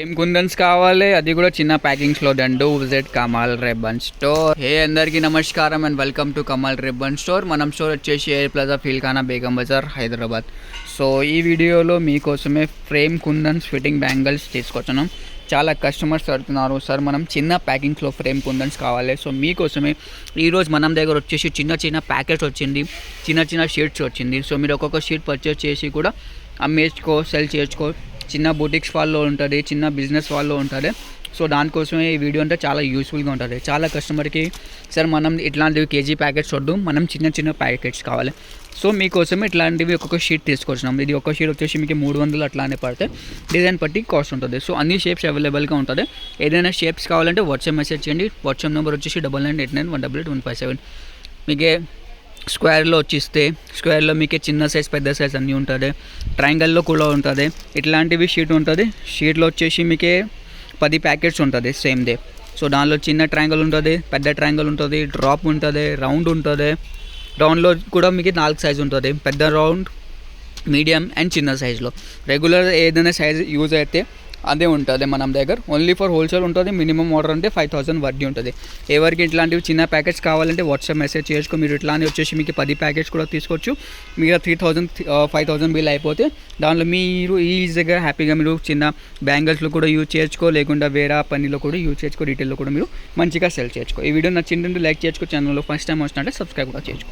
ఏం కుందన్స్ కావాలి, అది కూడా చిన్న ప్యాకింగ్స్లో దండు. Visit Kamal ribbon store. Hey అందరికీ నమస్కారం and welcome to Kamal ribbon store. మనం స్టోర్ వచ్చేసి Air Plaza Feelkhana Begum Bazar Hyderabad. So ఈ వీడియోలో మీకోసమే ఫ్రేమ్ కుందన్స్ ఫిట్టింగ్ బ్యాంగిల్స్ తీసుకొచ్చాను. చాలా కస్టమర్స్ అడుగుతున్నారు, సార్ మనం చిన్న ప్యాకింగ్స్లో ఫ్రేమ్ కుందన్స్ కావాలి. సో మీకోసమే ఈరోజు మనం దగ్గర వచ్చేసి చిన్న చిన్న ప్యాకెట్స్ వచ్చింది, చిన్న చిన్న షీట్స్ వచ్చింది. సో మీరు ఒక్కొక్క షీట్ పర్చేస్ చేసి కూడా అమ్మేసుకో, సెల్ చేసుకో. చిన్న బుటిక్స్ వాళ్ళలో ఉంటుంది, చిన్న బిజినెస్ వాళ్ళలో ఉంటుంది. సో దానికోసమే ఈ వీడియో అంటే చాలా యూస్ఫుల్గా ఉంటుంది. చాలా కస్టమర్కి సార్ మనం ఇట్లాంటివి కేజీ ప్యాకెట్స్ వద్దు, మనం చిన్న చిన్న ప్యాకెట్స్ కావాలి. సో మీకోసమే ఇట్లాంటివి ఒక్కొక్క షీట్ తీసుకొచ్చినాం. ఇది ఒక్క షీట్ వచ్చేసి మీకు 300 అట్లానే పడితే డిజైన్ బట్టి కాస్ట్ ఉంటుంది. సో అన్ని షేప్స్ అవైలబుల్గా ఉంటుంది. ఏదైనా షేప్స్ కావాలంటే వాట్సాప్ మెసేజ్ చేయండి. వాట్సాప్ నెంబర్ వచ్చేసి 9989188157. మీకే స్క్వేర్లో వచ్చిస్తే స్క్వేర్లో మీకే చిన్న సైజ్ పెద్ద సైజ్ అన్నీ ఉంటుంది. ట్రయాంగల్లో కూడా ఉంటుంది. ఇట్లాంటివి షీట్ ఉంటుంది. షీట్లో వచ్చేసి మీకే 10 ప్యాకెట్స్ ఉంటుంది సేమ్ డే. సో దానిలో చిన్న ట్రయాంగల్ ఉంటుంది, పెద్ద ట్రయాంగల్ ఉంటుంది, డ్రాప్ ఉంటుంది, రౌండ్ ఉంటుంది. రౌండ్లో కూడా మీకు 4 సైజు ఉంటుంది. పెద్ద రౌండ్, మీడియం అండ్ చిన్న సైజులో. రెగ్యులర్ ఏదైనా సైజ్ యూజ్ అయితే అదే ఉంటుంది మన దగ్గర. ఓన్లీ ఫర్ హోల్సేల్ ఉంటుంది. మినిమం ఆర్డర్ అంటే 5000 వడ్డీ ఉంటుంది. ఎవరికి ఇట్లాంటివి చిన్న ప్యాకెట్స్ కావాలంటే వాట్సాప్ మెసేజ్ చేసుకో. మీరు ఇట్లానే వచ్చేసి మీకు 10 ప్యాకెట్స్ కూడా తీసుకోవచ్చు. మీరు 3000 5000 బిల్ అయిపోతే దానిలో మీరు ఈజీగా హ్యాపీగా మీరు చిన్న బ్యాంగిల్స్లో కూడా యూజ్ చేసుకో, లేకుండా వేరే పనిలో కూడా యూజ్ చేసుకో, రీటైల్లో కూడా మీరు మంచిగా సెల్ చేసుకో. ఈ వీడియో నచ్చిందంటే లైక్ చేసుకో. ఛానల్లో ఫస్ట్ టైం వచ్చినట్టే సబ్స్క్రైబ్ కూడా చేసుకో.